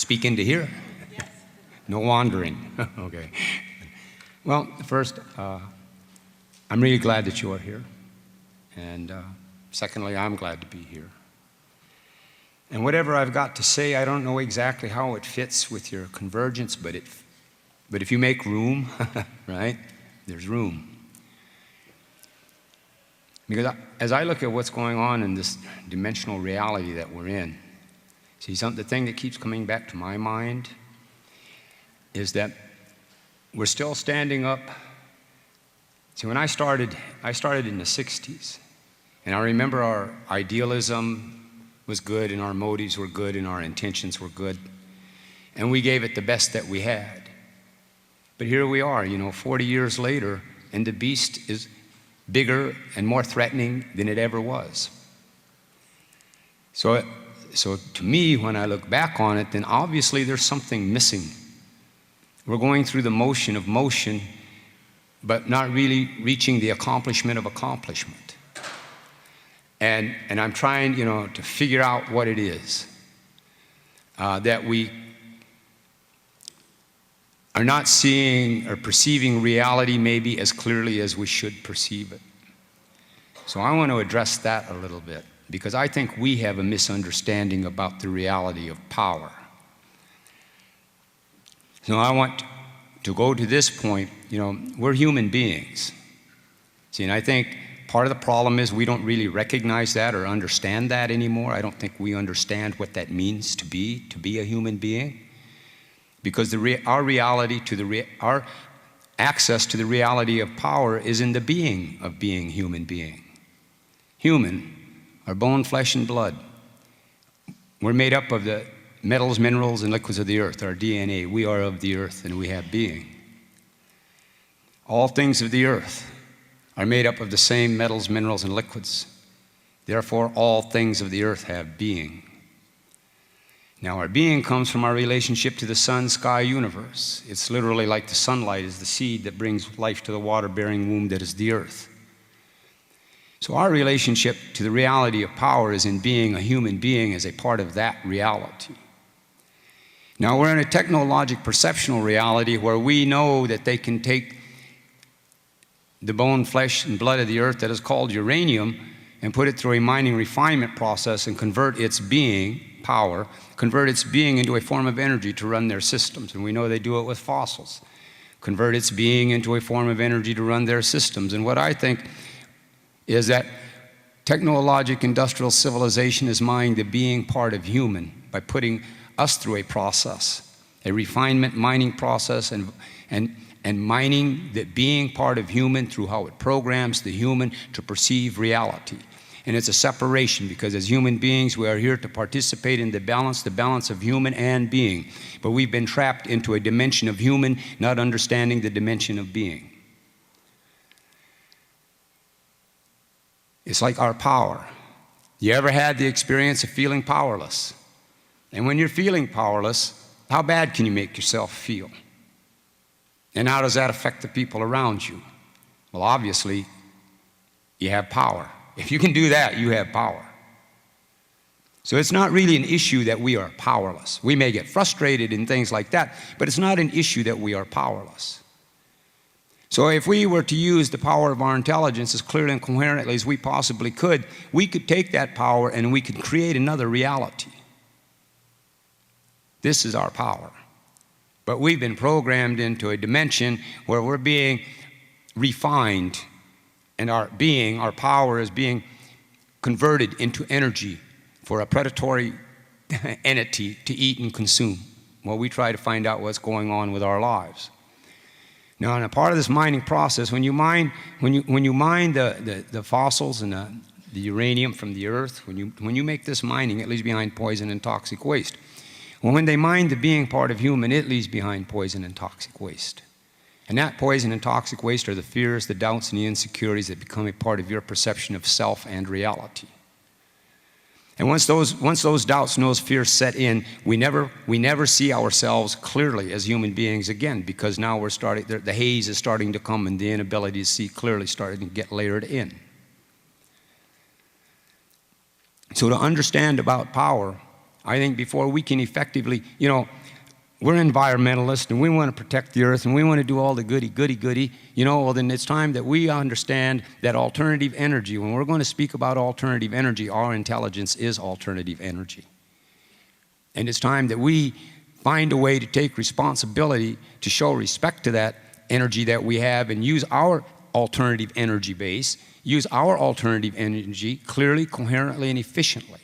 speak into here? Yes. No wandering. Okay. Well, first, I'm really glad that you are here. And secondly, I'm glad to be here. And whatever I've got to say, I don't know exactly how it fits with your convergence, but if you make room, right, there's room. Because as I look at what's going on in this dimensional reality that we're in, see, the thing that keeps coming back to my mind is that we're still standing up. See, when I started in the 60s, and I remember our idealism was good, and our motives were good, and our intentions were good, and we gave it the best that we had. But here we are, 40 years later, and the beast is bigger and more threatening than it ever was. So to me, when I look back on it, then obviously there's something missing. We're going through the motion of motion, but not really reaching the accomplishment of accomplishment. And I'm trying, to figure out what it is that we are not seeing or perceiving reality maybe as clearly as we should perceive it. So I want to address that a little bit, because I think we have a misunderstanding about the reality of power. So I want to go to this point, we're human beings. See, and I think part of the problem is we don't really recognize that or understand that anymore. I don't think we understand what that means to be a human being. Because our access to the reality of power is in the being of being human being. Human, our bone, flesh, and blood. We're made up of the metals, minerals, and liquids of the earth, our DNA. We are of the earth, and we have being. All things of the earth are made up of the same metals, minerals, and liquids. Therefore, all things of the earth have being. Now, our being comes from our relationship to the sun, sky, universe. It's literally like the sunlight is the seed that brings life to the water-bearing womb that is the earth. So our relationship to the reality of power is in being a human being as a part of that reality. Now, we're in a technologic perceptual reality where we know that they can take the bone, flesh, and blood of the earth that is called uranium and put it through a mining refinement process and convert its being, power, convert its being into a form of energy to run their systems. And we know they do it with fossils. Convert its being into a form of energy to run their systems. And what I think is that technologic industrial civilization is mining the being part of human by putting us through a process, a refinement mining process, and mining the being part of human through how it programs the human to perceive reality. And it's a separation, because as human beings, we are here to participate in the balance of human and being. But we've been trapped into a dimension of human, not understanding the dimension of being. It's like our power. You ever had the experience of feeling powerless? And when you're feeling powerless, how bad can you make yourself feel? And how does that affect the people around you? Well, obviously, you have power. If you can do that, you have power. So it's not really an issue that we are powerless. We may get frustrated in things like that, but it's not an issue that we are powerless. So if we were to use the power of our intelligence as clearly and coherently as we possibly could, we could take that power and we could create another reality. This is our power. But we've been programmed into a dimension where we're being refined, and our power is being converted into energy for a predatory entity to eat and consume while we try to find out what's going on with our lives. Now, in a part of this mining process, when you mine the fossils and the uranium from the earth, when you make this mining, it leaves behind poison and toxic waste. Well, when they mine the being part of human, it leaves behind poison and toxic waste. And that poison and toxic waste are the fears, the doubts, and the insecurities that become a part of your perception of self and reality. And once those doubts and those fears set in, we never see ourselves clearly as human beings again, because now the haze is starting to come and the inability to see clearly starting to get layered in. So to understand about power, I think before we can effectively, you know, we're environmentalists and we want to protect the earth and we want to do all the goody, you know, well then it's time that we understand that alternative energy, when we're going to speak about alternative energy, our intelligence is alternative energy. And it's time that we find a way to take responsibility to show respect to that energy that we have and use our alternative energy base, use our alternative energy clearly, coherently, and efficiently.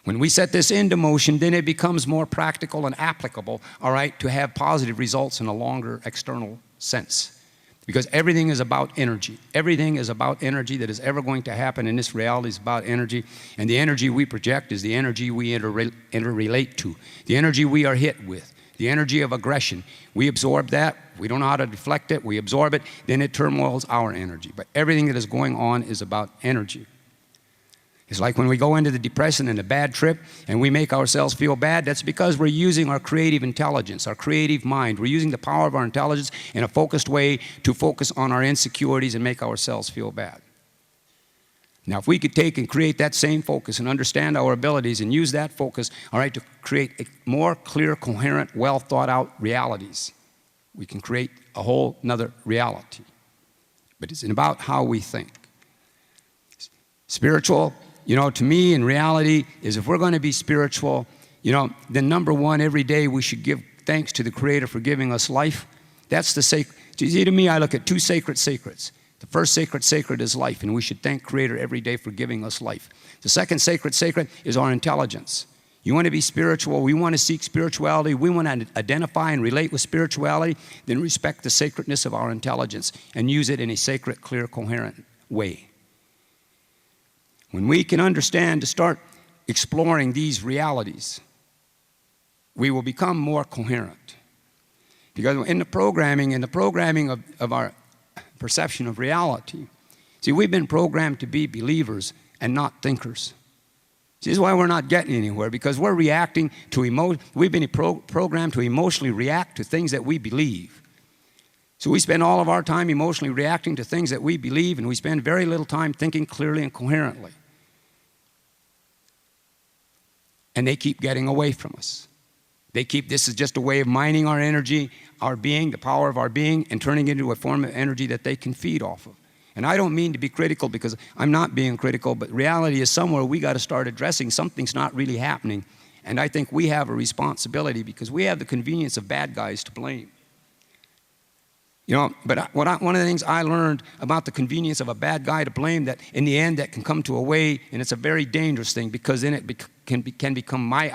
When we set this into motion, then it becomes more practical and applicable, all right, to have positive results in a longer external sense. Because everything is about energy. Everything is about energy that is ever going to happen in this reality is about energy. And the energy we project is the energy we interrelate to, the energy we are hit with, the energy of aggression. We absorb that. We don't know how to deflect it. We absorb it. Then it turmoils our energy. But everything that is going on is about energy. It's like when we go into the depression and a bad trip and we make ourselves feel bad, that's because we're using our creative intelligence, our creative mind. We're using the power of our intelligence in a focused way to focus on our insecurities and make ourselves feel bad. Now, if we could take and create that same focus and understand our abilities and use that focus, all right, to create a more clear, coherent, well thought out realities, we can create a whole nother reality. But it's about how we think. Spiritual, you know, to me, in reality, is if we're going to be spiritual, you know, then number one, every day we should give thanks to the Creator for giving us life. That's the sacred. See, to me, I look at two sacred sacreds. The first sacred is life, and we should thank Creator every day for giving us life. The second sacred is our intelligence. You want to be spiritual, we want to seek spirituality, we want to identify and relate with spirituality, then respect the sacredness of our intelligence and use it in a sacred, clear, coherent way. When we can understand to start exploring these realities, we will become more coherent. Because in the programming of our perception of reality, see, we've been programmed to be believers and not thinkers. See, this is why we're not getting anywhere, because we're reacting to we've been programmed to emotionally react to things that we believe. So we spend all of our time emotionally reacting to things that we believe, and we spend very little time thinking clearly and coherently. And they keep getting away from us. This is just a way of mining our energy, our being, the power of our being, and turning it into a form of energy that they can feed off of. And I don't mean to be critical, because I'm not being critical, but reality is somewhere we got to start addressing something's not really happening. And I think we have a responsibility, because we have the convenience of bad guys to blame. You know, but one of the things I learned about the convenience of a bad guy to blame, that in the end that can come to a way, and it's a very dangerous thing, because then it can become my